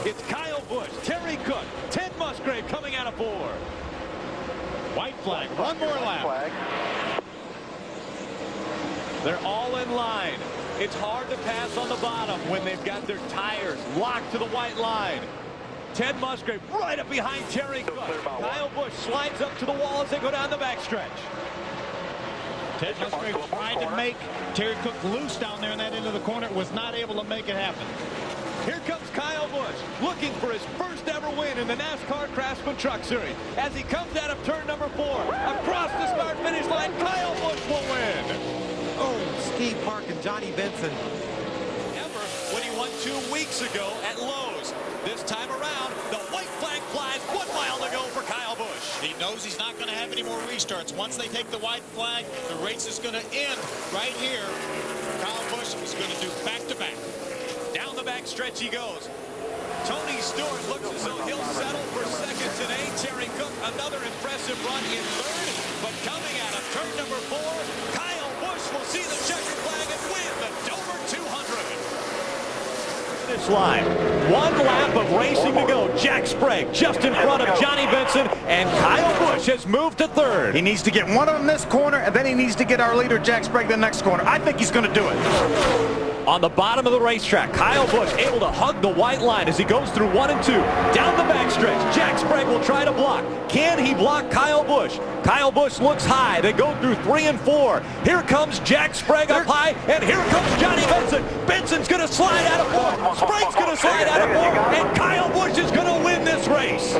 It's Kyle Busch, Terry Cook, Ted Musgrave coming out of 4. White flag, one more lap. They're all in line. It's hard to pass on the bottom when they've got their tires locked to the white line. Ted Musgrave right up behind Terry Cook. Kyle Busch slides up to the wall as they go down the backstretch. Ted Musgrave tried to make Terry Cook loose down there in that end of the corner. Was not able to make it happen. Here comes Kyle Busch looking for his first ever win in the NASCAR Craftsman Truck Series. As he comes out of turn number 4, across the start finish line, Kyle Busch will win. Oh, Steve Park and Johnny Benson. Ever when he won 2 weeks ago at Lowe's. This time around, the white flag flies 1 mile to go for Kyle Busch. He knows he's not going to have any more restarts. Once they take the white flag, the race is going to end right here. Kyle Busch is going to do back-to-back. Down the back stretch he goes. Tony Stewart looks as though he'll settle for second today. Terry Cook, another impressive run in 3rd. But coming out of turn number 4, Kyle Busch will see the checkered flag and win the Dover 200. Finish line. 1 lap of racing to go. Jack Sprague just in front of Johnny Benson, and Kyle Busch has moved to 3rd. He needs to get one of them this corner, and then he needs to get our leader Jack Sprague the next corner. I think he's going to do it. On the bottom of the racetrack, Kyle Busch able to hug the white line as he goes through 1 and 2. Down the backstretch, Jack Sprague will try to block. Can he block Kyle Busch? Kyle Busch looks high. They go through 3 and 4. Here comes Jack Sprague up high, and here comes Johnny Benson. Benson's going to slide out of 4. Sprague's going to slide out of 4, and Kyle Busch is going to win this race.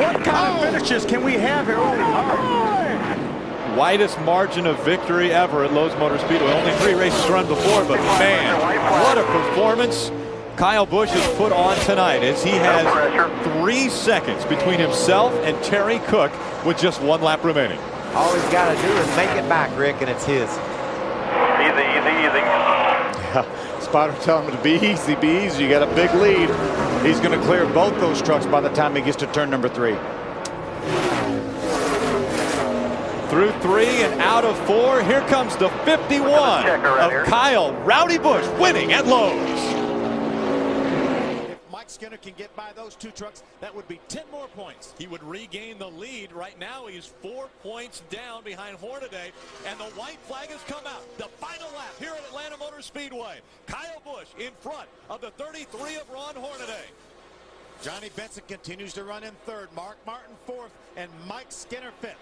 What kind of finishes can we have here? Widest margin of victory ever at Lowe's Motor Speedway. Only 3 races run before, but man, what a performance Kyle Busch has put on tonight, as he has 3 seconds between himself and Terry Cook with just 1 lap remaining. All he's got to do is make it back, Rick, and it's his. Easy, easy, easy. Yeah, spotter telling him to be easy, be easy. You got a big lead. He's going to clear both those trucks by the time he gets to turn number 3. Through 3 and out of 4, here comes the 51 of Kyle Rowdy Busch winning at Lowe's. If Mike Skinner can get by those 2 trucks, that would be 10 more points. He would regain the lead. Right now he's 4 points down behind Hornaday, and the white flag has come out. The final lap here at Atlanta Motor Speedway. Kyle Busch in front of the 33 of Ron Hornaday. Johnny Benson continues to run in 3rd, Mark Martin 4th, and Mike Skinner 5th.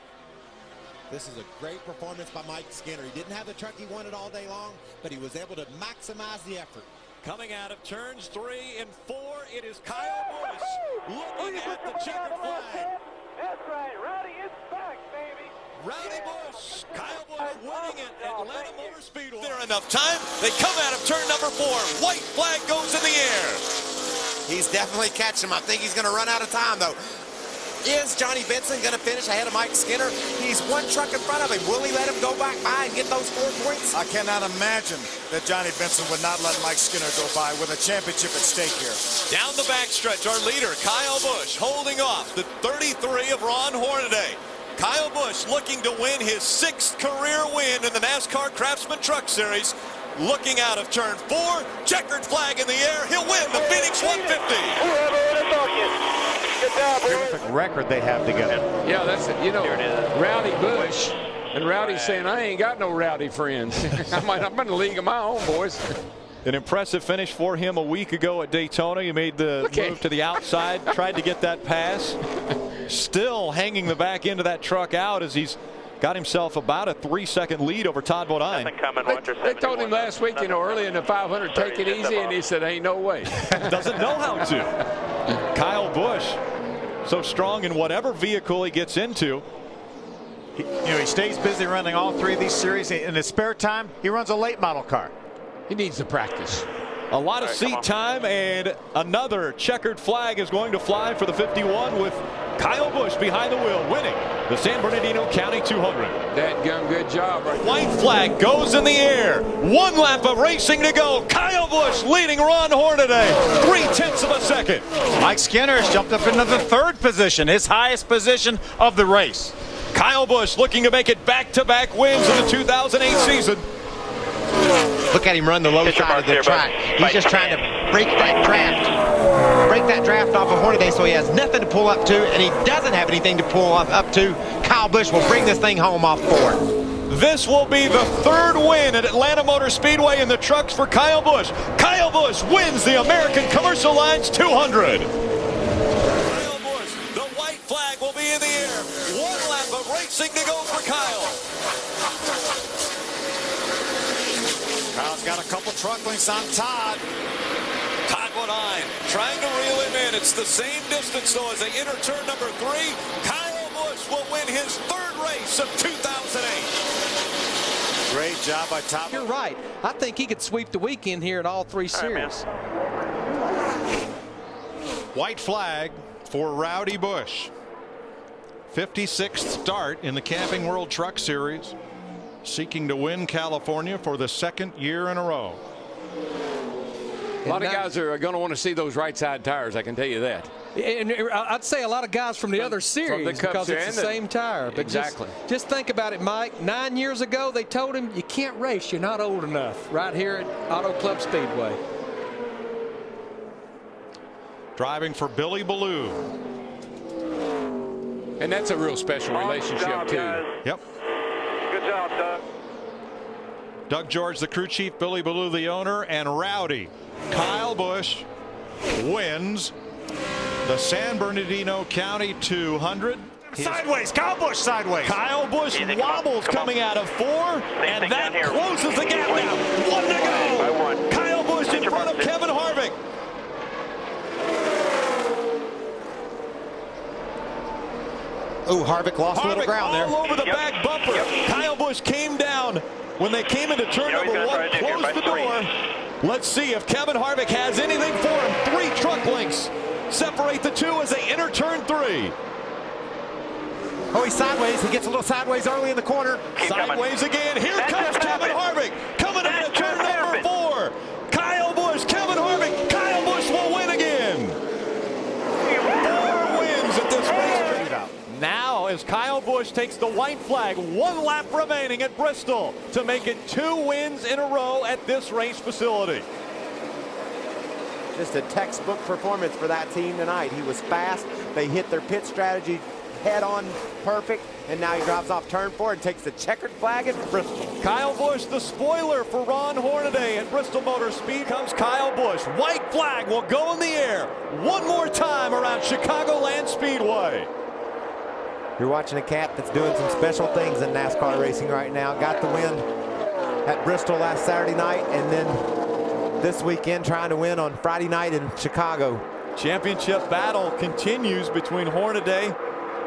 This is a great performance by Mike Skinner. He didn't have the truck he wanted all day long, but he was able to maximize the effort. Coming out of turns 3 and 4, it is Kyle Busch looking at the checkered flag. That's right, Rowdy is back, baby. Rowdy Busch, Kyle Busch winning at Atlanta Motor Speedway. There enough time. They come out of turn number 4. White flag goes in the air. He's definitely catching him. I think he's going to run out of time, though. Is Johnny Benson going to finish ahead of Mike Skinner? He's 1 truck in front of him. Will he let him go back by and get those 4 points? I cannot imagine that Johnny Benson would not let Mike Skinner go by with a championship at stake here. Down the backstretch, our leader, Kyle Busch, holding off the 33 of Ron Hornaday. Kyle Busch looking to win his 6th career win in the NASCAR Craftsman Truck Series. Looking out of turn 4, checkered flag in the air. He'll win the Phoenix 150. Terrific record they have together. Yeah, that's it. You know, Rowdy Busch, and Rowdy's saying, I ain't got no rowdy friends. I'm in a league of my own, boys. An impressive finish for him a week ago at Daytona. He made the move to the outside, tried to get that pass. Still hanging the back end of that truck out as he's got himself about a 3-second lead over Todd Bodine. They told him last week, you know, early in the 500, take it easy, and he said, ain't no way. Doesn't know how to. Kyle Busch, so strong in whatever vehicle he gets into. He stays busy running all 3 of these series. In his spare time, he runs a late model car. He needs to practice. A lot of seat time, and another checkered flag is going to fly for the 51 with Kyle Busch behind the wheel, winning the San Bernardino County 200. Dadgum, good job. Right. White flag goes in the air. 1 lap of racing to go. Kyle Busch leading Ron Hornaday 0.3 of a second. Mike Skinner has jumped up into the 3rd position, his highest position of the race. Kyle Busch looking to make it back-to-back wins in the 2008 season. Look at him run the low side of the track. He's just trying to break that draft take that draft off of Hornaday so he has nothing to pull up to, and he doesn't have anything to pull up to. Kyle Busch will bring this thing home off 4. This will be the 3rd win at Atlanta Motor Speedway in the trucks for Kyle Busch. Kyle Busch wins the American Commercial Lines 200. Kyle Busch, the white flag will be in the air. 1 lap of racing to go for Kyle. Kyle's got a couple truck links on Todd. Todd Bodine trying to reel him in. It's the same distance, though, as they enter turn number 3. Kyle Busch will win his 3rd race of 2008. Great job by Todd. You're right. I think he could sweep the weekend here at all 3 series. White flag for Rowdy Busch. 56th start in the Camping World Truck Series. Seeking to win California for the 2nd year in a row. A lot of guys are going to want to see those right side tires, I can tell you that. And I'd say a lot of guys from the other series because it's the same tire. But exactly. Just think about it, Mike. 9 years ago, they told him, you can't race. You're not old enough. Right here at Auto Club Speedway. Driving for Billy Ballou. And that's a real special relationship, too. Yep. Good job, Doug. Doug George, the crew chief, Billy Ballou, the owner, and Rowdy. Kyle Busch wins the San Bernardino County 200. Sideways, Kyle Busch sideways. Kyle Busch wobbles coming out of 4, and that closes the gap now. 1 to go. Kyle Busch in front of Kevin Harvick. Oh, Harvick lost a little ground there. All over the back bumper. Kyle Busch came down when they came into turn number 1, closed the door. Let's see if Kevin Harvick has anything for him. 3 truck links separate the 2 as they enter turn 3. Oh, he's sideways. He gets a little sideways early in the corner. Sideways again. Here comes Kevin Harvick coming out of turn number 4. Kyle Busch, Kevin Harvick. Kyle Busch will win again. 4 wins at this race. Now, as Kyle Busch takes the white flag, 1 lap remaining at Bristol to make it 2 wins in a row at this race facility. Just a textbook performance for that team tonight. He was fast. They hit their pit strategy head on perfect, and now he drives off turn 4 and takes the checkered flag at Bristol. Kyle Busch, the spoiler for Ron Hornaday at Bristol Motor Speed. Comes Kyle Busch. White flag will go in the air 1 more time around Chicagoland Speedway. You're watching a cat that's doing some special things in NASCAR racing right now. Got the win at Bristol last Saturday night, and then this weekend trying to win on Friday night in Chicago. Championship battle continues between Hornaday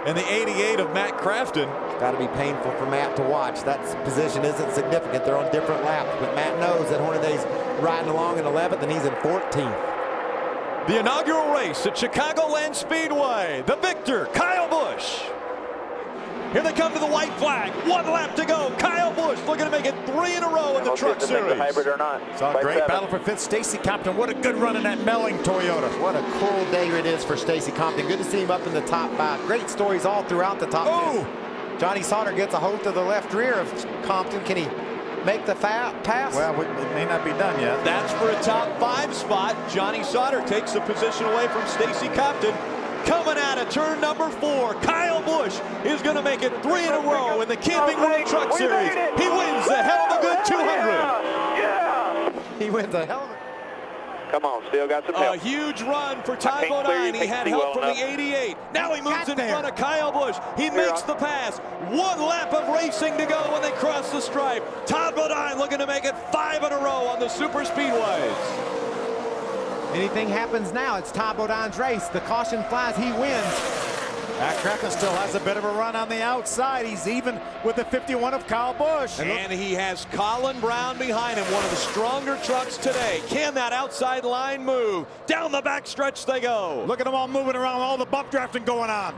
and the 88 of Matt Crafton. It's got to be painful for Matt to watch. That position isn't significant. They're on different laps, but Matt knows that Hornaday's riding along in 11th and he's in 14th. The inaugural race at Chicagoland Speedway. The victor, Kyle Busch. Here they come to the white flag. 1 lap to go. Kyle Busch looking to make it 3 in a row in the truck series. Hybrid or not. Saw a great battle for 5th. Stacy Compton, what a good run in that Melling Toyota. What a cool day it is for Stacy Compton. Good to see him up in the top 5. Great stories all throughout the top 10. Johnny Sauter gets a hold to the left rear of Compton. Can he make the pass? Well, it may not be done yet. That's for a top 5 spot. Johnny Sauter takes the position away from Stacy Compton. Coming out of turn number 4, Kyle Busch is going to make it 3 in a row in the Camping World Truck Series. He wins the hell of a good 200. Yeah. He wins a hell of a... Come on, still got some help. A huge run for Todd Bodine. He had help from the 88. Now he moves in front of Kyle Busch. He makes the pass. 1 lap of racing to go when they cross the stripe. Todd Bodine looking to make it 5 in a row on the super speedways. Anything happens now, it's Todd Bodine's race. The caution flies, he wins. Matt Crafton still has a bit of a run on the outside. He's even with the 51 of Kyle Busch. And he has Colin Brown behind him, one of the stronger trucks today. Can that outside line move? Down the backstretch they go. Look at them all moving around, all the bump drafting going on.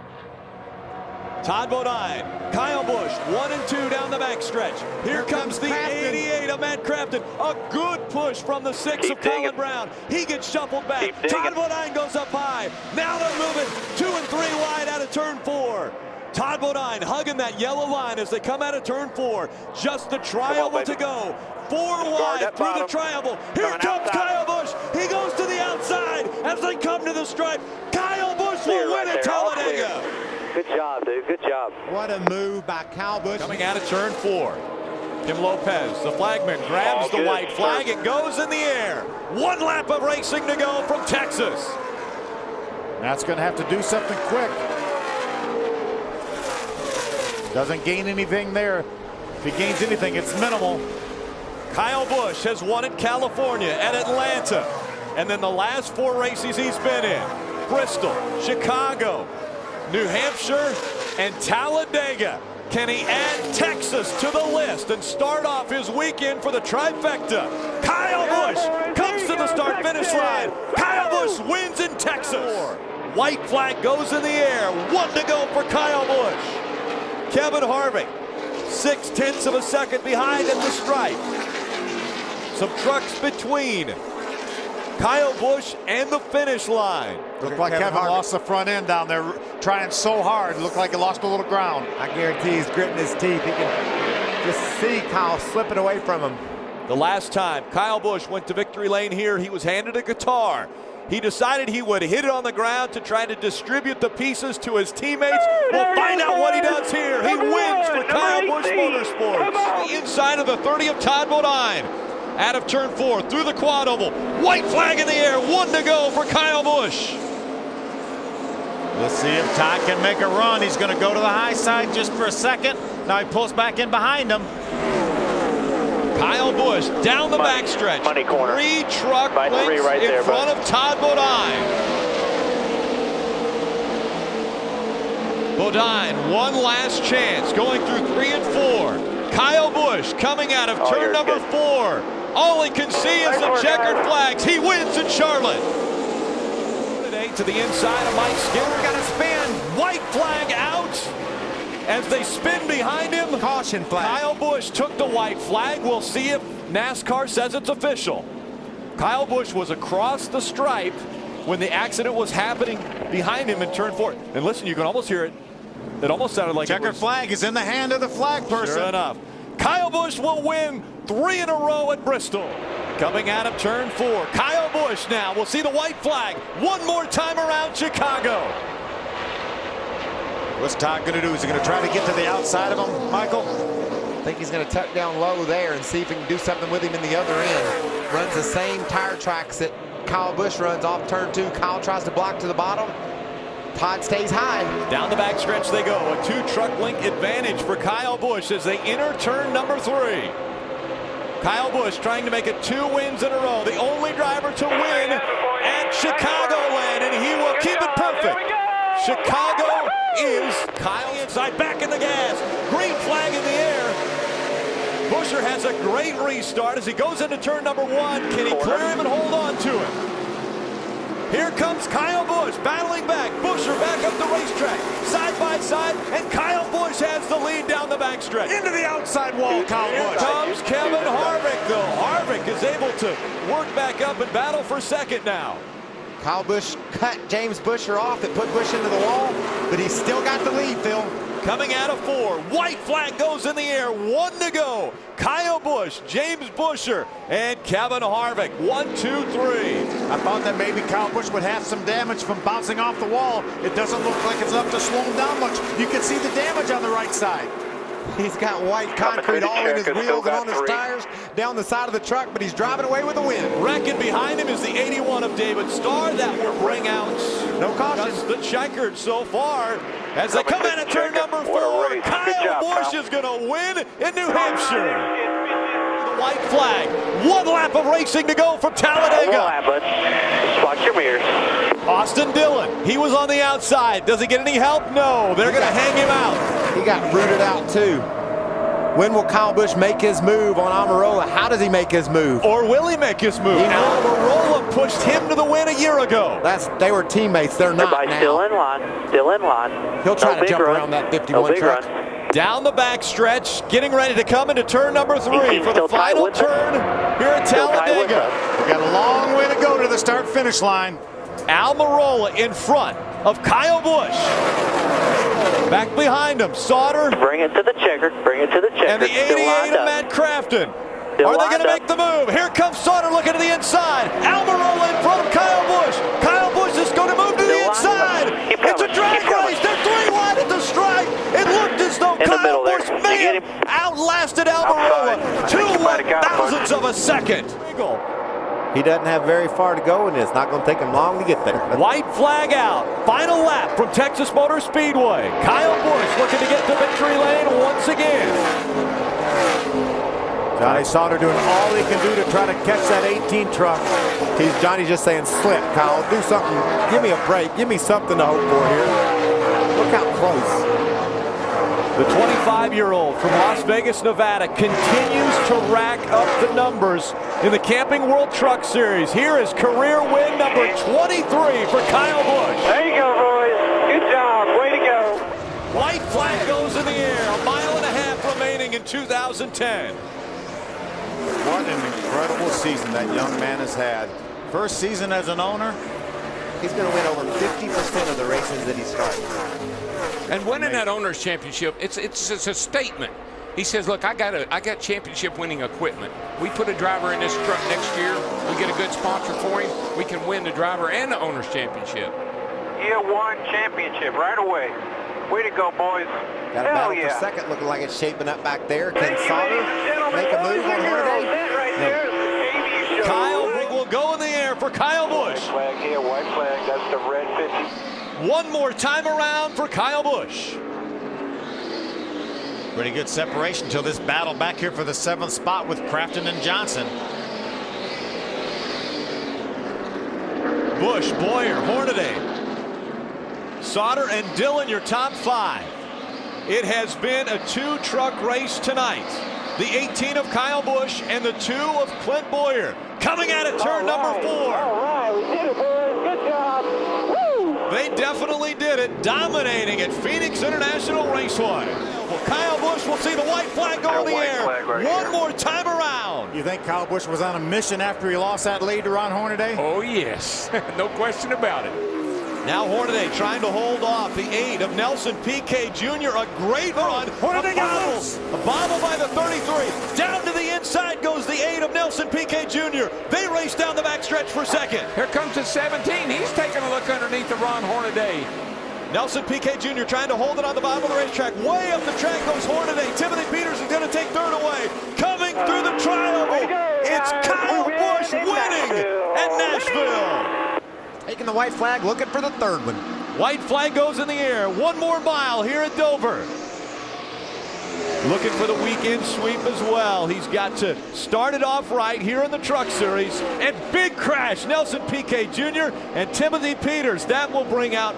Todd Bodine, Kyle Busch, 1 and 2 down the backstretch. Here comes the 88 of Matt Crafton. A good push from the 6 of Colin Brown. He gets shuffled back. Todd Bodine goes up high. Now they're moving 2 and 3 wide out of turn 4. Todd Bodine hugging that yellow line as they come out of turn 4. Just the tri-oval to go. 4 wide through the tri-oval. Here comes Kyle Busch. He goes to the outside as as they come to the stripe. Kyle Busch will win at Talladega. Good job, dude. Good job. What a move by Kyle Busch. Coming out of turn 4. Tim Lopez, the flagman, grabs the white flag. It goes in the air. 1 lap of racing to go from Texas. That's going to have to do something quick. Doesn't gain anything there. If he gains anything, it's minimal. Kyle Busch has won at California, at Atlanta, and then the last 4 races he's been in: Bristol, Chicago, New Hampshire, and Talladega. Can he add Texas to the list and start off his weekend for the trifecta? Kyle Busch comes to the start-finish line. Kyle Busch wins in Texas. White flag goes in the air. 1 to go for Kyle Busch. Kevin Harvick, 0.6 of a second behind at the stripe. Some trucks between Kyle Busch and the finish line. Looked like Kevin lost the front end down there, trying so hard. Looked like he lost a little ground. I guarantee he's gritting his teeth. He can just see Kyle slipping away from him. The last time Kyle Busch went to victory lane here, he was handed a guitar. He decided he would hit it on the ground to try to distribute the pieces to his teammates. We'll find out what he does here. He wins for Kyle Busch Motorsports. The inside of the 30 of Todd Bodine. Out of turn 4, through the quad oval. White flag in the air, 1 to go for Kyle Busch. Let's see if Todd can make a run. He's going to go to the high side just for a second. Now he pulls back in behind him. Kyle Busch down the backstretch. 3 truck lengths right in there, front of Todd Bodine. Bodine, one last chance, going through 3 and 4. Kyle Busch coming out of turn number 4. All he can see is the checkered flags. He wins in Charlotte. Today to the inside of Mike Skinner. Got a spin. White flag out as they spin behind him. Caution flag. Kyle Busch took the white flag. We'll see if NASCAR says it's official. Kyle Busch was across the stripe when the accident was happening behind him in turn 4. And listen, you can almost hear it. It almost sounded like checkered flag is in the hand of the flag person. Sure enough. Kyle Busch will win 3 in a row at Bristol. Coming out of turn 4, Kyle Busch now. We'll see the white flag one more time around Chicago. What's Todd going to do? Is he going to try to get to the outside of him, Michael? I think he's going to tuck down low there and see if he can do something with him in the other end. Runs the same tire tracks that Kyle Busch runs off turn 2. Kyle tries to block to the bottom. Todd stays high. Down the backstretch they go. A 2-truck length advantage for Kyle Busch as they enter turn number 3. Kyle Busch trying to make it 2 wins in a row. The only driver to win at Chicagoland, and he will keep it perfect. Chicago is Kyle inside, back in the gas. Green flag in the air. Buescher has a great restart as he goes into turn number 1. Can he clear him and hold on to him? Here comes Kyle Busch battling back. Buescher back up the racetrack, side by side, and Kyle Busch has the lead down the backstretch. Into the outside wall, Kyle Busch. Here comes Kevin Harvick, though. Harvick is able to work back up and battle for second now. Kyle Busch cut James Buescher off. It put Busch into the wall, but he's still got the lead, Phil. Coming out of 4, white flag goes in the air, 1 to go. Kyle Busch, James Buescher, and Kevin Harvick. 1, 2, 3. I thought that maybe Kyle Busch would have some damage from bouncing off the wall. It doesn't look like it's enough to slow him down much. You can see the damage on the right side. He's got white concrete all in his wheels and on his tires down the side of the truck, but he's driving away with the win. Wrecking behind him is the 81 of David Starr. That will bring out no caution. Just the checkered so far. As they come in at turn number 4, Kyle Busch is going to win in New Hampshire. The white flag. 1 lap of racing to go from Talladega. Watch your mirrors. Austin Dillon, he was on the outside. Does he get any help? No, they're going to hang him out. He got rooted out too. When will Kyle Busch make his move on Almirola? How does he make his move? Or will he make his move? Almirola pushed him to the win a year ago. They were teammates. They're not now. Still in line. Still in line. He'll try to jump around that 51 truck. Down the backstretch, getting ready to come into turn number 3 for the final turn here at Talladega. We got a long way to go to the start-finish line. Almirola in front of Kyle Busch. Back behind him, Sauter. Bring it to the checker. Bring it to the checker. And the 88 of Matt Crafton. Are they going to make the move? Here comes Sauter looking to the inside. Almirola in front of Kyle Busch. Kyle him. Outlasted Almirola, Outside. 2/1000ths of a second. He doesn't have very far to go, and it's not going to take him long to get there. White flag out. Final lap from Texas Motor Speedway. Kyle Busch looking to get to victory lane once again. Johnny Sauter doing all he can do to try to catch that 18 truck. Johnny just saying, slip, Kyle, do something. Give me a break. Give me something to hope for here. Look how close. The 25-year-old from Las Vegas, Nevada continues to rack up the numbers in the Camping World Truck Series. Here is career win number 23 for Kyle Busch. There you go, boys. Good job. Way to go. White flag goes in the air. 1.5 miles remaining in 2010. What an incredible season that young man has had. First season as an owner. He's going to win over 50% of the races that he starts. And winning that owner's championship, it's a statement. He says, look, I got championship winning equipment. We put a driver in this truck next year. We get a good sponsor for him. We can win the driver and the owner's championship. Year one championship right away. Way to go, boys. Got a battle for second, looking like it's shaping up back there. Can Sauter make a move on Hornaday? Kyle will go in the air for Kyle Busch. White flag here, white flag. That's the red 50. One more time around for Kyle Busch. Pretty good separation until this battle back here for the 7th spot with Crafton and Johnson. Busch, Boyer, Hornaday, Sauter, and Dillon, your top 5. It has been a 2-truck race tonight. The 18 of Kyle Busch and the 2 of Clint Boyer. Coming at it, turn number 4. All right, we did it, boys. Good job. Woo! They definitely did it, dominating at Phoenix International Raceway. Well, Kyle Busch will see the white flag go in the air. One more time around. You think Kyle Busch was on a mission after he lost that lead to Ron Hornaday? Oh, yes. No question about it. Now Hornaday trying to hold off the 8 of Nelson Piquet Jr. A great run. Hornaday A bobble by the 33. Down to the inside goes the 8 of Nelson Piquet Jr. They race down the backstretch for second. Here comes the 17. He's taking a look underneath the Ron Hornaday. Nelson Piquet Jr. trying to hold it on the bottom of the racetrack. Way up the track goes Hornaday. Timothy Peters is going to take third away. Coming through the tri-oval, it's Kyle Busch winning at Nashville. Taking the white flag, looking for the 3rd one. White flag goes in the air. One more mile here at Dover. Looking for the weekend sweep as well. He's got to start it off right here in the Truck Series. And big crash, Nelson Piquet Jr. and Timothy Peters. That will bring out,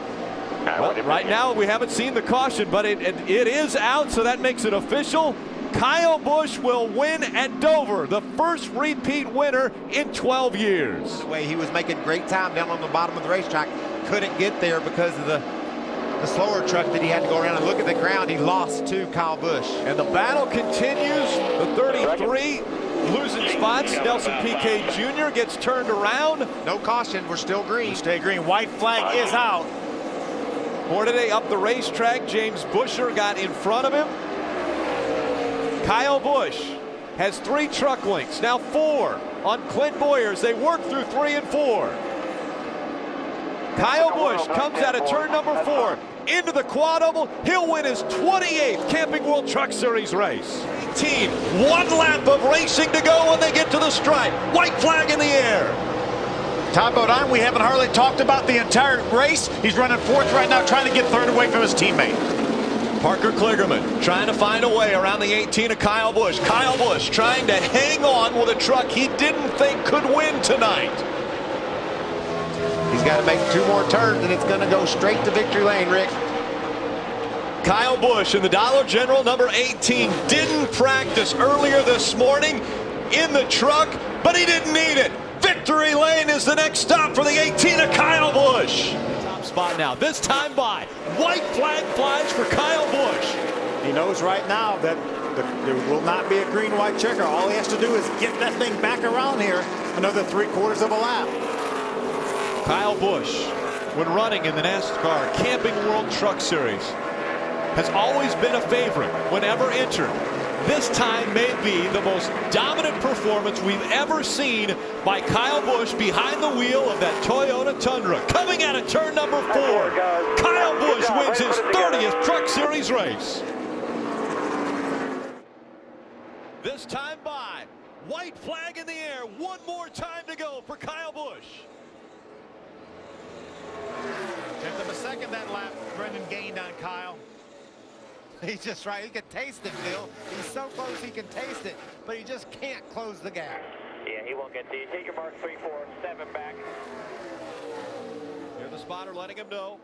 well, right now we haven't seen the caution, but it is out, so that makes it official. Kyle Busch will win at Dover, the first repeat winner in 12 years. The way he was making great time down on the bottom of the racetrack, couldn't get there because of the slower truck that he had to go around and look at the ground. He lost to Kyle Busch. And the battle continues. The 33 losing spots. Nelson Piquet Jr. gets turned around. No caution. We're still green. Stay green. White flag is out. Hornaday up the racetrack. James Buescher got in front of him. Kyle Busch has 3 truck links, now 4 on Clint Boyer as they work through 3 and 4. Kyle Busch comes out of turn number 4 into the quad oval. He'll win his 28th Camping World Truck Series race. 18, 1 lap of racing to go when they get to the stripe. White flag in the air. Todd Bodine, we haven't hardly talked about the entire race. He's running 4th right now, trying to get 3rd away from his teammate. Parker Kligerman trying to find a way around the 18 of Kyle Busch. Kyle Busch trying to hang on with a truck he didn't think could win tonight. He's got to make 2 more turns, and it's going to go straight to victory lane, Rick. Kyle Busch in the Dollar General number 18 didn't practice earlier this morning in the truck, but he didn't need it. Victory lane is the next stop for the 18 of Kyle Busch. Top spot now, this time by. White flag flies for Kyle Busch. He knows right now that there will not be a green-white checker. All he has to do is get that thing back around here another 3/4 of a lap. Kyle Busch, when running in the NASCAR Camping World Truck Series, has always been a favorite whenever entered. This time may be the most dominant performance we've ever seen by Kyle Busch behind the wheel of that Toyota Tundra. Coming out of turn number 4, Kyle Busch wins his 30th Truck Series race. This time by. White flag in the air. One more time to go for Kyle Busch. 10th of a second that lap Brendan gained on Kyle. He's just right. He can taste it, Phil. He's so close he can taste it, but he just can't close the gap. Yeah, he won't get these. Take your mark 347 back. Here's the spotter letting him know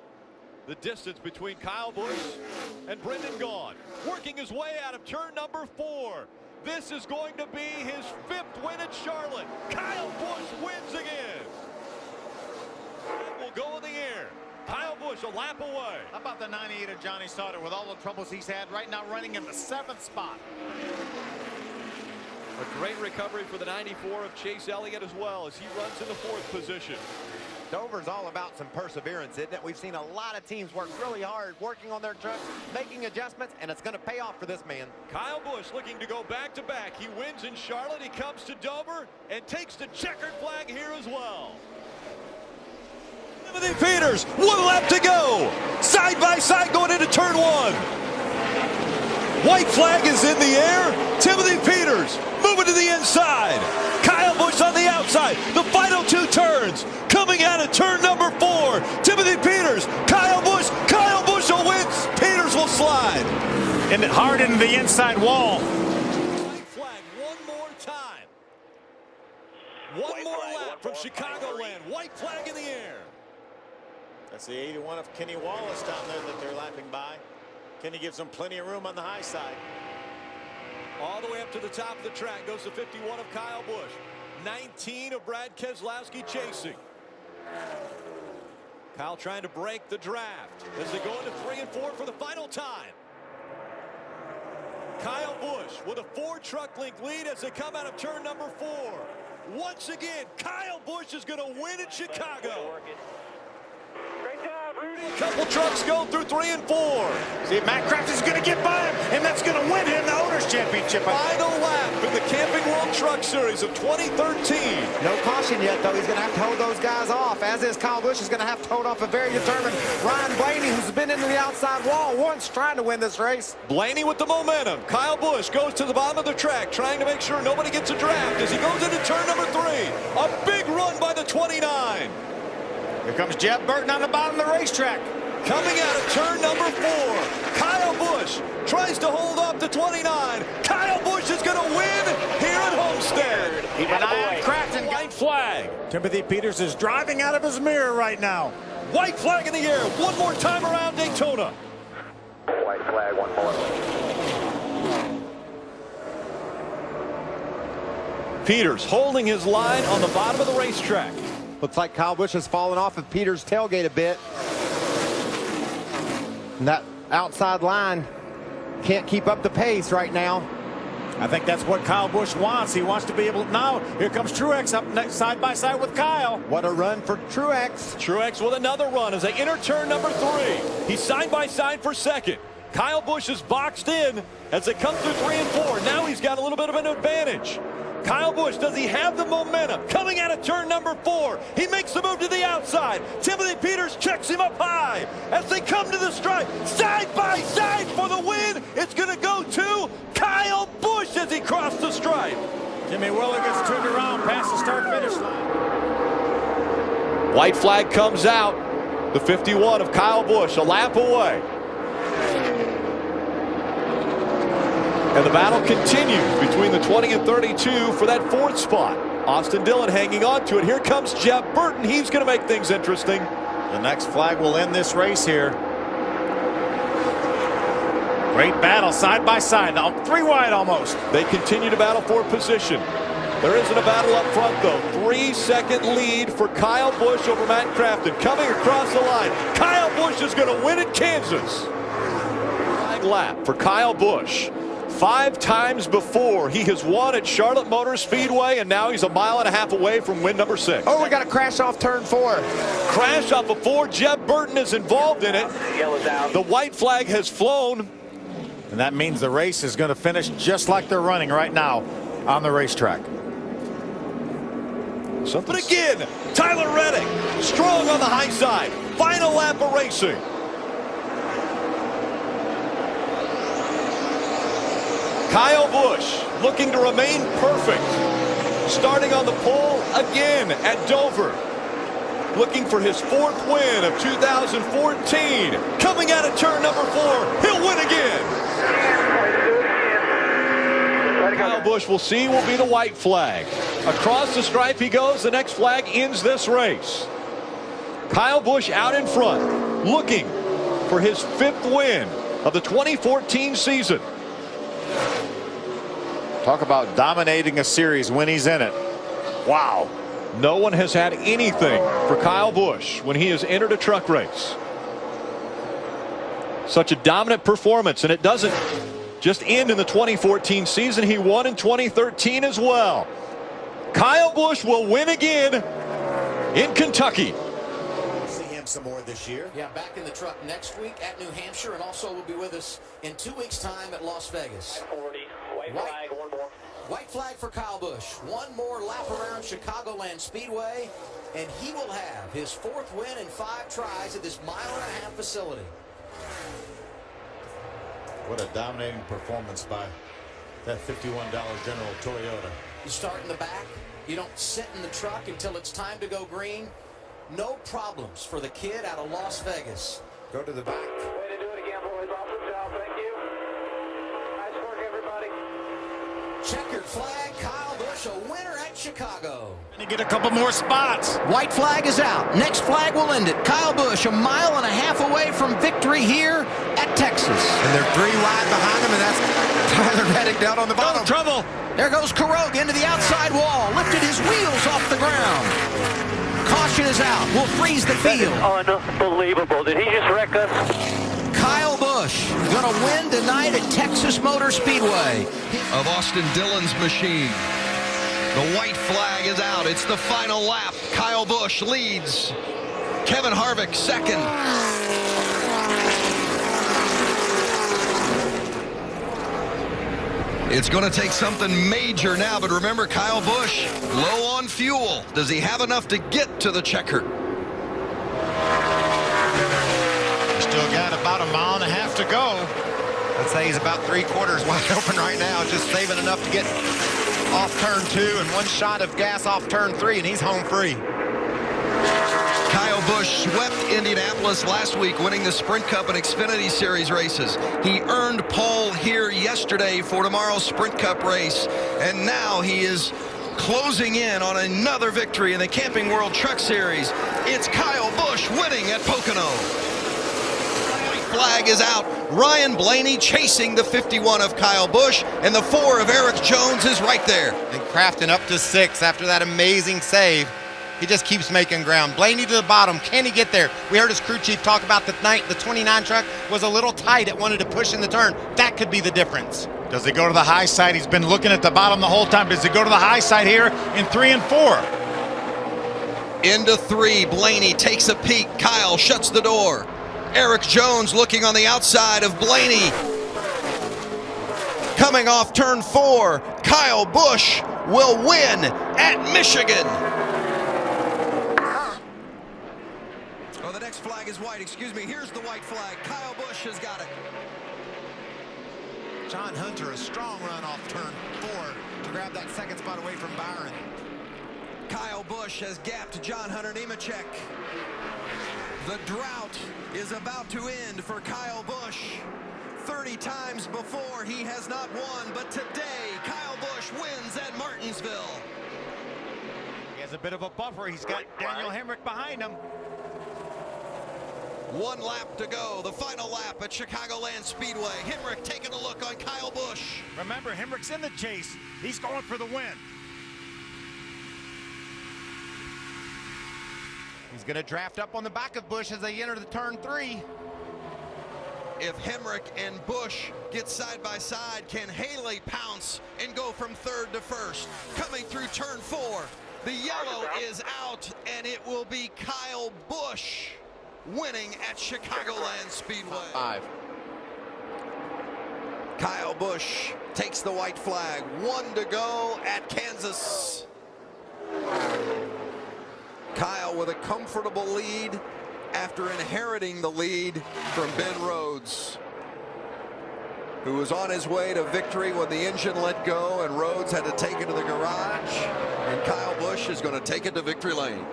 the distance between Kyle Busch and Brendan Gaughan. Working his way out of turn number 4. This is going to be his 5th win at Charlotte. Kyle Busch wins again. It will go in the air. Kyle Busch a lap away. How about the 98 of Johnny Sauter with all the troubles he's had right now, running in the 7th spot. A great recovery for the 94 of Chase Elliott as well as he runs in the 4th position. Dover's all about some perseverance, isn't it? We've seen a lot of teams work really hard, working on their trucks, making adjustments, and it's going to pay off for this man. Kyle Busch looking to go back-to-back. He wins in Charlotte. He comes to Dover and takes the checkered flag here as well. Timothy Peters, 1 lap to go. Side by side going into turn 1. White flag is in the air. Timothy Peters moving to the inside. Kyle Busch on the outside. The final 2 turns. Coming out of turn number 4. Timothy Peters, Kyle Busch. Kyle Busch will win. Peters will slide. And hard into the inside wall. White flag one more time. One more lap from Chicagoland. White flag in the air. That's the 81 of Kenny Wallace down there that they're lapping by. Kenny gives them plenty of room on the high side. All the way up to the top of the track goes the 51 of Kyle Busch. 19 of Brad Keselowski chasing. Kyle trying to break the draft as they go into 3 and 4 for the final time. Kyle Busch with a 4-truck link lead as they come out of turn number 4. Once again, Kyle Busch is going to win at Chicago. Great job, Rudy. A couple trucks go through 3 and 4. See, Matt Kraft is going to get by him, and that's going to win him the Owners' Championship. Final lap in the Camping World Truck Series of 2013. No caution yet, though. He's going to have to hold those guys off, as is Kyle Busch is going to have to hold off a very determined Ryan Blaney, who's been into the outside wall once trying to win this race. Blaney with the momentum. Kyle Busch goes to the bottom of the track, trying to make sure nobody gets a draft as he goes into turn number 3. A big run by the 29. Here comes Jeb Burton on the bottom of the racetrack. Coming out of turn number 4, Kyle Busch tries to hold off the 29. Kyle Busch is going to win here at Homestead. Keep an eye on Kraft and White flag. Timothy Peters is driving out of his mirror right now. White flag in the air. One more time around Daytona. White flag, one more. Peters holding his line on the bottom of the racetrack. Looks like Kyle Busch has fallen off of Peters' tailgate a bit. And that outside line can't keep up the pace right now. I think that's what Kyle Busch wants. He wants to be able to. Now, here comes Truex up next, side by side with Kyle. What a run for Truex. Truex with another run as they enter turn number 3. He's side by side for 2nd. Kyle Busch is boxed in as they come through 3 and 4. Now he's got a little bit of an advantage. Kyle Busch, does he have the momentum? Coming out of turn number 4, he makes the move to the outside. Timothy Peters checks him up high as they come to the stripe. Side by side for the win. It's going to go to Kyle Busch as he crossed the stripe. Jimmy Willer gets turned around past the start-finish line. White flag comes out. The 51 of Kyle Busch, a lap away. And the battle continues between the 20 and 32 for that 4th spot. Austin Dillon hanging on to it. Here comes Jeff Burton. He's going to make things interesting. The next flag will end this race here. Great battle side by side. Now 3 wide almost. They continue to battle for position. There isn't a battle up front, though. 3-second lead for Kyle Busch over Matt Crafton. Coming across the line. Kyle Busch is going to win at Kansas. Flag lap for Kyle Busch. 5 times before he has won at Charlotte Motor Speedway, and now he's a mile and a half away from win number 6. Oh, we got a crash off turn 4. Crash off of 4. Jeb Burton is involved in it. Yellow's out. The white flag has flown. And that means the race is going to finish just like they're running right now on the racetrack. But again, Tyler Reddick strong on the high side. Final lap of racing. Kyle Busch looking to remain perfect. Starting on the pole again at Dover. Looking for his 4th win of 2014. Coming out of turn number 4. He'll win again. Kyle Busch, we'll see, will be the white flag. Across the stripe he goes. The next flag ends this race. Kyle Busch out in front, looking for his 5th win of the 2014 season. Talk about dominating a series when he's in it. Wow. No one has had anything for Kyle Busch when he has entered a truck race. Such a dominant performance, and it doesn't just end in the 2014 season. He won in 2013 as well. Kyle Busch will win again in Kentucky. Some more this year. Yeah, back in the truck next week at New Hampshire, and also will be with us in 2 weeks' time at Las Vegas. 40, white flag, one more. White flag for Kyle Busch. One more lap around Chicagoland Speedway, and he will have his 4th win in 5 tries at this 1.5-mile facility. What a dominating performance by that $51 General Toyota. You start in the back. You don't sit in the truck until it's time to go green. No problems for the kid out of Las Vegas. Go to the back. Way to do it again, boys. Awesome job. Thank you. Nice work, everybody. Checkered flag, Kyle Busch, a winner at Chicago. And you get a couple more spots. White flag is out. Next flag will end it. Kyle Busch, 1.5 miles away from victory here at Texas. And they're 3 wide behind him, and that's Tyler Reddick down on the bottom. Oh, trouble. There goes Carrogue into the outside wall. Lifted his wheels off the ground. Caution is out. We'll freeze the field. Unbelievable. Did he just wreck us? Kyle Busch going to win tonight at Texas Motor Speedway. Of Austin Dillon's machine. The white flag is out. It's the final lap. Kyle Busch leads. Kevin Harvick second. It's going to take something major now, but remember, Kyle Busch, low on fuel. Does he have enough to get to the checker? Still got about 1.5 miles to go. Let's say he's about 3/4 wide open right now, just saving enough to get off turn 2 and 1 shot of gas off turn 3, and he's home free. Kyle Busch swept Indianapolis last week, winning the Sprint Cup and Xfinity Series races. He earned pole here yesterday for tomorrow's Sprint Cup race, and now he is closing in on another victory in the Camping World Truck Series. It's Kyle Busch winning at Pocono. White flag is out. Ryan Blaney chasing the 51 of Kyle Busch, and the 4 of Eric Jones is right there. And Crafton up to 6 after that amazing save. He just keeps making ground. Blaney to the bottom. Can he get there? We heard his crew chief talk about the 29 truck was a little tight. It wanted to push in the turn. That could be the difference. Does he go to the high side? He's been looking at the bottom the whole time. Does he go to the high side here in 3 and 4? Into 3, Blaney takes a peek. Kyle shuts the door. Eric Jones looking on the outside of Blaney. Coming off turn 4, Kyle Busch will win at Michigan. Oh, the next flag is white. Excuse me. Here's the white flag. Kyle Busch has got it. John Hunter, a strong run off turn 4 to grab that second spot away from Byron. Kyle Busch has gapped John Hunter Nemechek. The drought is about to end for Kyle Busch. 30 times before he has not won, but today Kyle Busch wins at Martinsville. He has a bit of a buffer. He's got Daniel Hemrick behind him. 1 lap to go, the final lap at Chicagoland Speedway. Hemrick taking a look on Kyle Busch. Remember, Hemrick's in the chase. He's going for the win. He's going to draft up on the back of Busch as they enter the turn 3. If Hemrick and Busch get side by side, can Haley pounce and go from 3rd to 1st? Coming through turn 4, the yellow is out, and it will be Kyle Busch winning at Chicagoland Speedway. 5. Kyle Busch takes the white flag. 1 to go at Kansas. Kyle with a comfortable lead after inheriting the lead from Ben Rhodes. who was on his way to victory when the engine let go and Rhodes had to take it to the garage. And Kyle Busch is going to take it to victory lane.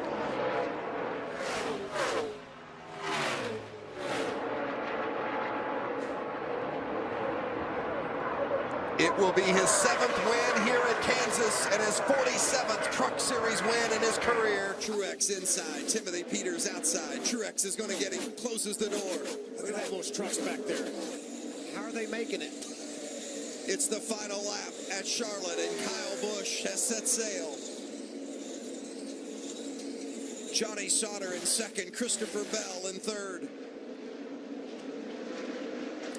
It will be his 7th win here at Kansas and his 47th Truck Series win in his career. Truex inside, Timothy Peters outside. Truex is going to get him, closes the door. Look at all those trucks back there. How are they making it? It's the final lap at Charlotte, and Kyle Busch has set sail. Johnny Sauter in second, Christopher Bell in third.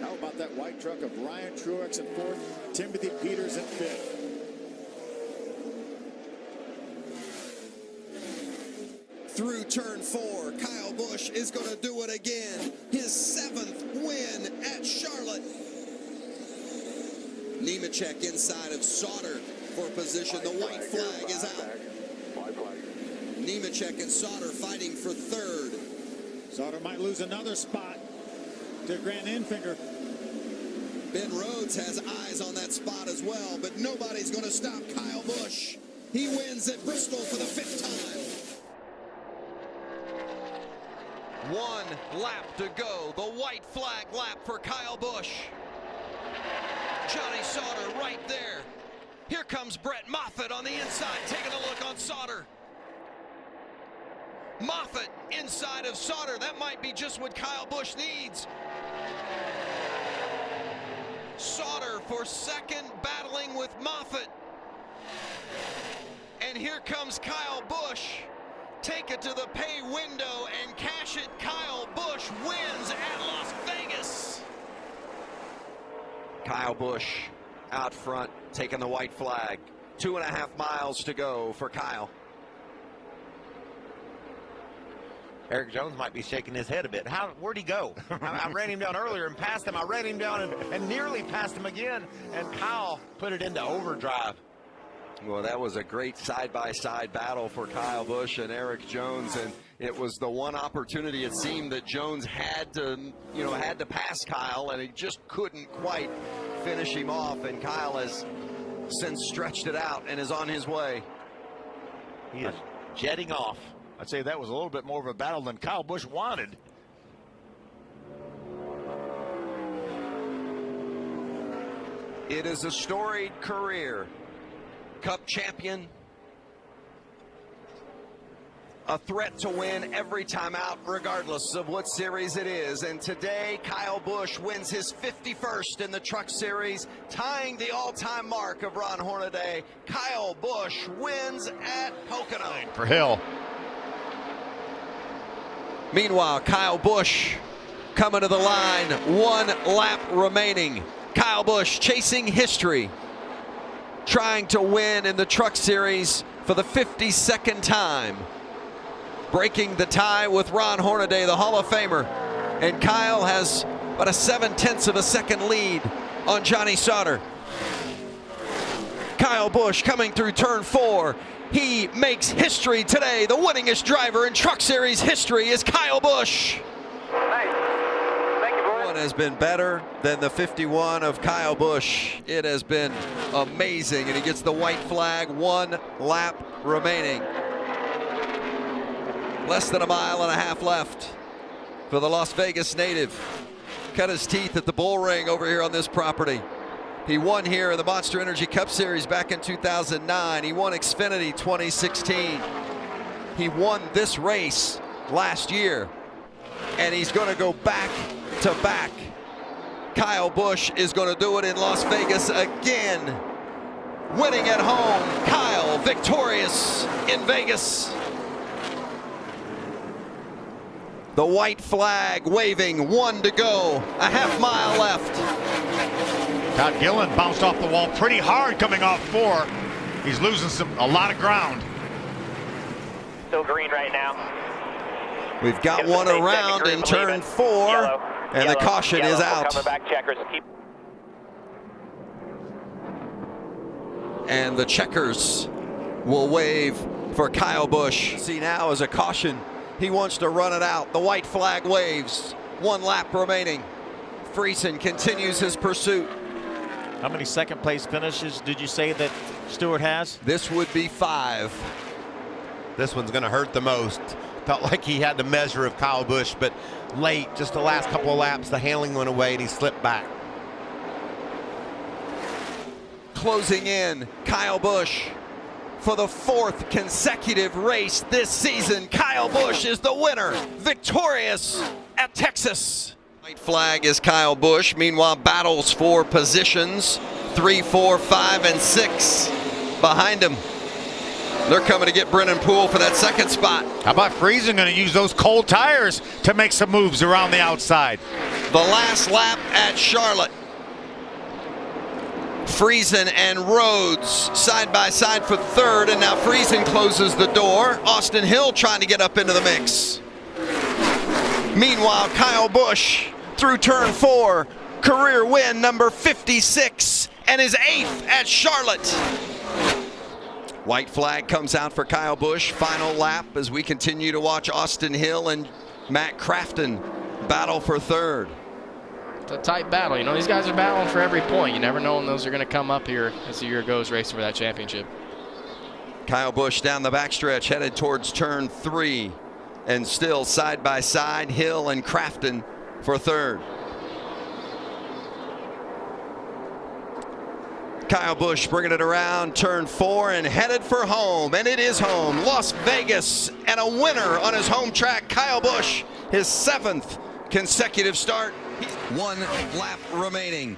How about that white truck of Ryan Truex in fourth, Timothy Peters in fifth. Through turn 4, Kyle Busch is going to do it again. His 7th win at Charlotte. Nemechek inside of Sauter for position. The white flag is out. Nemechek and Sauter fighting for third. Sauter might lose another spot to Grant Enfinger. Ben Rhodes has eyes on that spot as well, but nobody's going to stop Kyle Busch. He wins at Bristol for the 5th time. 1 lap to go. The white flag lap for Kyle Busch. Johnny Sauter right there. Here comes Brett Moffitt on the inside, taking a look on Sauter. Moffitt inside of Sauter. That might be just what Kyle Busch needs. Sauter for second, battling with Moffitt. And here comes Kyle Busch. Take it to the pay window and cash it. Kyle Busch wins at Las Vegas. Kyle Busch out front, taking the white flag. 2.5 miles to go for Kyle. Eric Jones might be shaking his head a bit. Where'd he go? I ran him down earlier and passed him. I ran him down and nearly passed him again. And Kyle put it into overdrive. Well, that was a great side-by-side battle for Kyle Busch and Eric Jones, and it was the one opportunity it seemed that Jones had to pass Kyle, and he just couldn't quite finish him off. And Kyle has since stretched it out and is on his way. He is jetting off. I'd say that was a little bit more of a battle than Kyle Busch wanted. It is a storied career. Cup champion, a threat to win every time out, regardless of what series it is. And today, Kyle Busch wins his 51st in the Truck Series, tying the all-time mark of Ron Hornaday. Kyle Busch wins at Pocono. For Hill. Meanwhile, Kyle Busch coming to the line, 1 lap remaining. Kyle Busch chasing history, trying to win in the Truck Series for the 52nd time. Breaking the tie with Ron Hornaday, the Hall of Famer. And Kyle has about a 0.7 of a second lead on Johnny Sauter. Kyle Busch coming through turn 4. He makes history today. The winningest driver in Truck Series history is Kyle Busch. One has been better than the 51 of Kyle Busch. It has been amazing, and he gets the white flag. 1 lap remaining. Less than 1.5 miles left for the Las Vegas native. Cut his teeth at the bull ring over here on this property. He won here in the Monster Energy Cup Series back in 2009. He won Xfinity 2016. He won this race last year, and he's going to go back to back. Kyle Busch is going to do it in Las Vegas again. Winning at home, Kyle victorious in Vegas. The white flag waving, 1 to go, 0.5 mile left. Todd Gillen bounced off the wall pretty hard coming off 4. He's losing a lot of ground. Still green right now. We've got one around in turn 4, and the caution is out. Coming back, checkers. And the checkers will wave for Kyle Busch. See now is a caution. He wants to run it out. The white flag waves. 1 lap remaining. Friesen continues his pursuit. How many second place finishes did you say that Stewart has? This would be 5. This one's going to hurt the most. Felt like he had the measure of Kyle Busch, but late, just the last couple of laps, the handling went away and he slipped back. Closing in, Kyle Busch. For the 4th consecutive race this season, Kyle Busch is the winner, victorious at Texas. White flag is Kyle Busch. Meanwhile, battles for positions 3, 4, 5, and 6 behind him. They're coming to get Brennan Poole for that 2nd spot. How about Friesen going to use those cold tires to make some moves around the outside? The last lap at Charlotte. Friesen and Rhodes side by side for 3rd, and now Friesen closes the door. Austin Hill trying to get up into the mix. Meanwhile, Kyle Busch through turn 4, career win number 56 and his 8th at Charlotte. White flag comes out for Kyle Busch. Final lap as we continue to watch Austin Hill and Matt Crafton battle for 3rd. It's a tight battle. You know, these guys are battling for every point. You never know when those are going to come up here as the year goes, racing for that championship. Kyle Busch down the backstretch headed towards turn 3. And still side by side, Hill and Crafton for 3rd. Kyle Busch bringing it around turn 4 and headed for home. And it is home, Las Vegas, and a winner on his home track, Kyle Busch, his 7th consecutive start. 1 lap remaining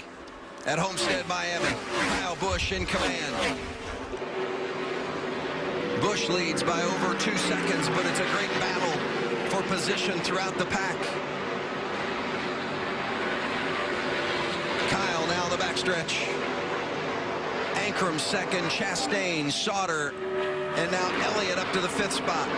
at Homestead, Miami. Kyle Busch in command. Busch leads by over 2 seconds, but it's a great battle for position throughout the pack. Kyle now the backstretch. Ankrum 2nd, Chastain, Sauter, and now Elliott up to the 5th spot.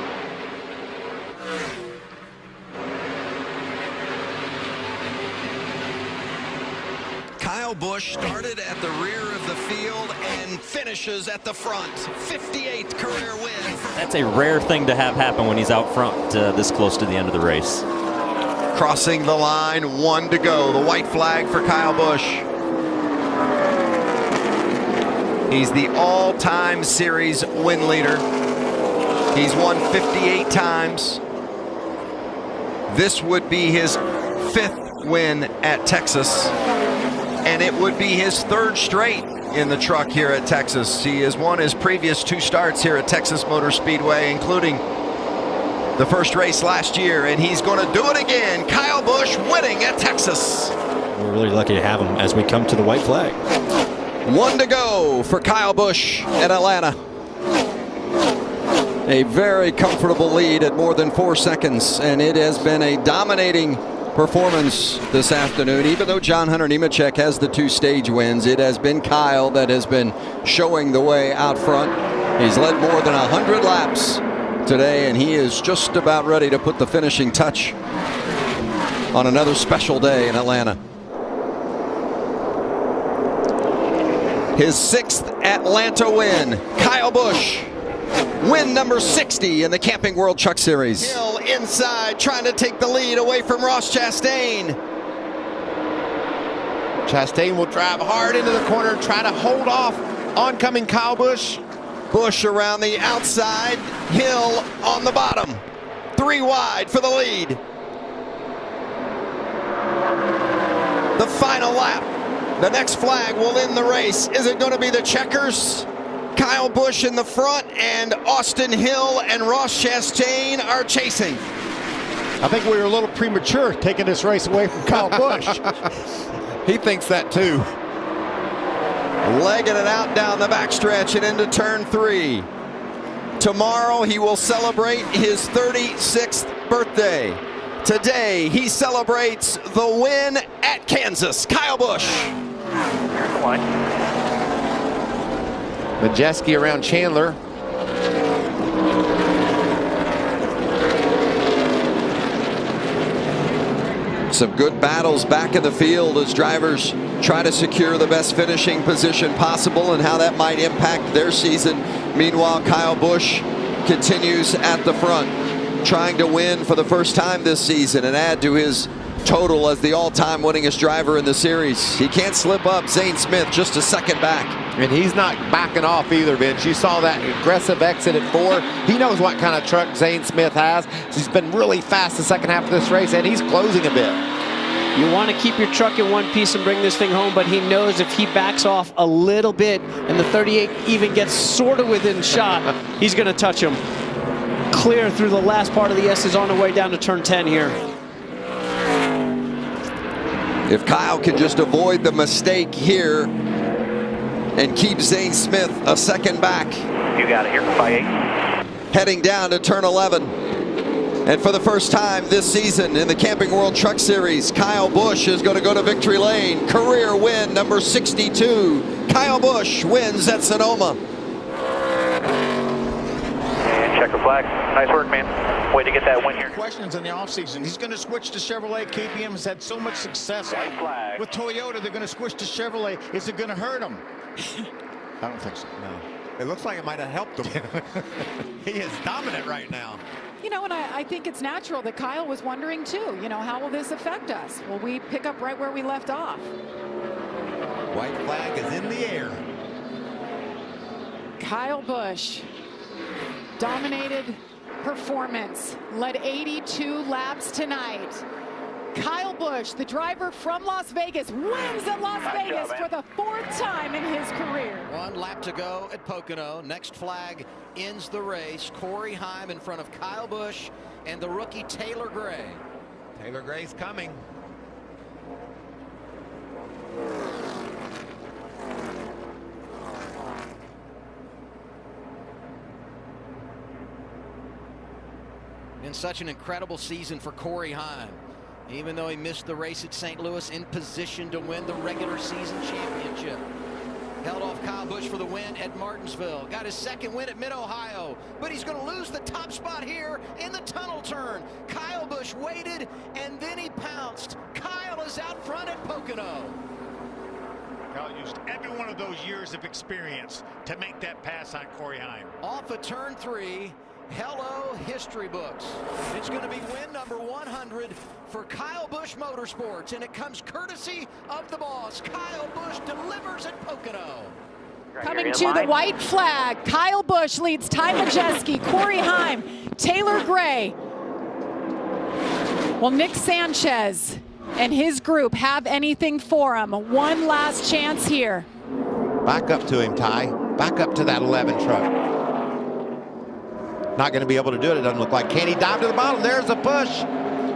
Kyle Busch started at the rear of the field and finishes at the front. 58th career win. That's a rare thing to have happen when he's out front this close to the end of the race. Crossing the line, 1 to go. The white flag for Kyle Busch. He's the all-time series win leader. He's won 58 times. This would be his 5th win at Texas. And it would be his 3rd straight in the truck here at Texas. He has won his previous 2 starts here at Texas Motor Speedway, including the first race last year, and he's going to do it again. Kyle Busch winning at Texas. We're really lucky to have him as we come to the white flag. 1 to go for Kyle Busch at Atlanta. A very comfortable lead at more than 4 seconds, and it has been a dominating performance this afternoon. Even though John Hunter Nemechek has the 2 stage wins, it has been Kyle that has been showing the way out front. He's led more than 100 laps today, and he is just about ready to put the finishing touch on another special day in Atlanta. His 6th Atlanta win. Kyle Busch, win number 60 in the Camping World Truck Series. Hill inside, trying to take the lead away from Ross Chastain. Chastain will drive hard into the corner, try to hold off oncoming Kyle Busch. Busch around the outside, Hill on the bottom. 3 wide for the lead. The final lap. The next flag will end the race. Is it going to be the checkers? Kyle Busch in the front, and Austin Hill and Ross Chastain are chasing. I think we were a little premature taking this race away from Kyle Busch. He thinks that too. Legging it out down the backstretch and into turn 3. Tomorrow he will celebrate his 36th birthday. Today he celebrates the win at Kansas. Kyle Busch. Here's the line. Majeski around Chandler. Some good battles back in the field as drivers try to secure the best finishing position possible and how that might impact their season. Meanwhile, Kyle Busch continues at the front, trying to win for the first time this season and add to his total as the all-time winningest driver in the series. He can't slip up. Zane Smith just a second back. And he's not backing off either, Vince. You saw that aggressive exit at 4. He knows what kind of truck Zane Smith has. He's been really fast the second half of this race, and he's closing a bit. You want to keep your truck in one piece and bring this thing home, but he knows if he backs off a little bit and the 38 even gets sort of within shot, he's going to touch him. Clear through the last part of the S's on the way down to turn 10 here. If Kyle can just avoid the mistake here and keep Zane Smith a second back. You got it here, 5-8. Heading down to turn 11. And for the first time this season in the Camping World Truck Series, Kyle Busch is going to go to victory lane. Career win number 62. Kyle Busch wins at Sonoma. And checker flag. Nice work, man. Way to get that win here. Questions in the offseason. He's going to switch to Chevrolet. KBM has had so much success with Toyota. They're going to switch to Chevrolet. Is it going to hurt him? I don't think so. No. It looks like it might have helped him. He is dominant right now. You know, and I think it's natural that Kyle was wondering too, you know, how will this affect us? Will we pick up right where we left off? White flag is in the air. Kyle Busch, dominated performance, led 82 laps tonight. Kyle Busch, the driver from Las Vegas, wins at Las Vegas for the 4th time in his career. 1 lap to go at Pocono. Next flag ends the race. Corey Heim in front of Kyle Busch and the rookie Taylor Gray. Taylor Gray's coming. In such an incredible season for Corey Heim. Even though he missed the race at St. Louis, in position to win the regular season championship. Held off Kyle Busch for the win at Martinsville. Got his 2nd win at Mid-Ohio. But he's going to lose the top spot here in the tunnel turn. Kyle Busch waited, and then he pounced. Kyle is out front at Pocono. Kyle used every one of those years of experience to make that pass on Corey Heim. Off of turn 3. Hello, history books. It's going to be win number 100 for Kyle Busch Motorsports, and it comes courtesy of the boss. Kyle Busch delivers at Pocono. Coming to the white flag, Kyle Busch leads Ty Majeski, Corey Heim, Taylor Gray. Will Nick Sanchez and his group have anything for him? One last chance here. Back up to him, Ty. Back up to that 11 truck. Not going to be able to do it, it doesn't look like. Can he dive to the bottom? There's a push.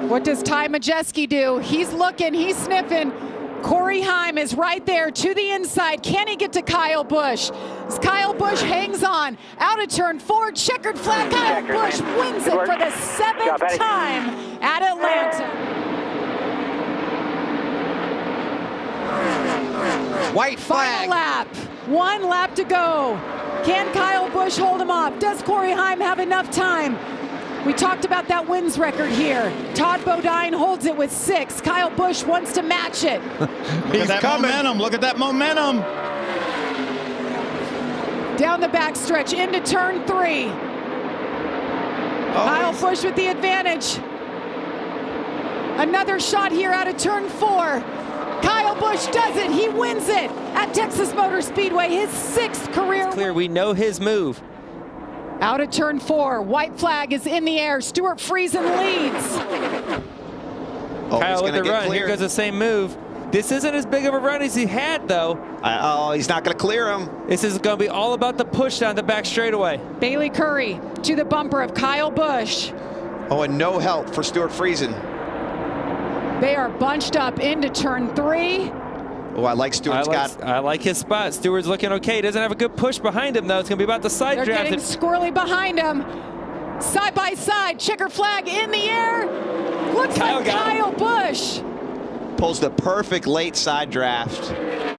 What does Ty Majeski do? He's looking, he's sniffing. Corey Heim is right there to the inside. Can he get to Kyle Busch? As Kyle Busch hangs on. Out of turn 4, checkered flag. Kyle Busch wins it for the 7th time at Atlanta. White flag. Final lap. 1 lap to go. Can Kyle Busch hold him off? Does Corey Heim have enough time? We talked about that wins record here. Todd Bodine holds it with 6. Kyle Busch wants to match it. He's coming. Momentum. Look at that momentum. Down the backstretch into turn 3. Kyle Busch with the advantage. Another shot here out of turn 4. Kyle Busch does it. He wins it at Texas Motor Speedway, his 6th career. It's clear we know his move. Out of turn 4, white flag is in the air. Stuart Friesen leads. Kyle with the run. Here goes the same move. This isn't as big of a run as he had, though. Oh, he's not going to clear him. This is going to be all about the push down the back straightaway. Bailey Curry to the bumper of Kyle Busch. Oh, and no help for Stuart Friesen. They are bunched up into turn 3. Oh, I like Stewart's I like his spot. Stewart's looking okay. He doesn't have a good push behind him, though. It's going to be about the side They're draft. Getting squirrely behind him. Side by side, checker flag in the air. Looks like Kyle Busch pulls the perfect late side draft.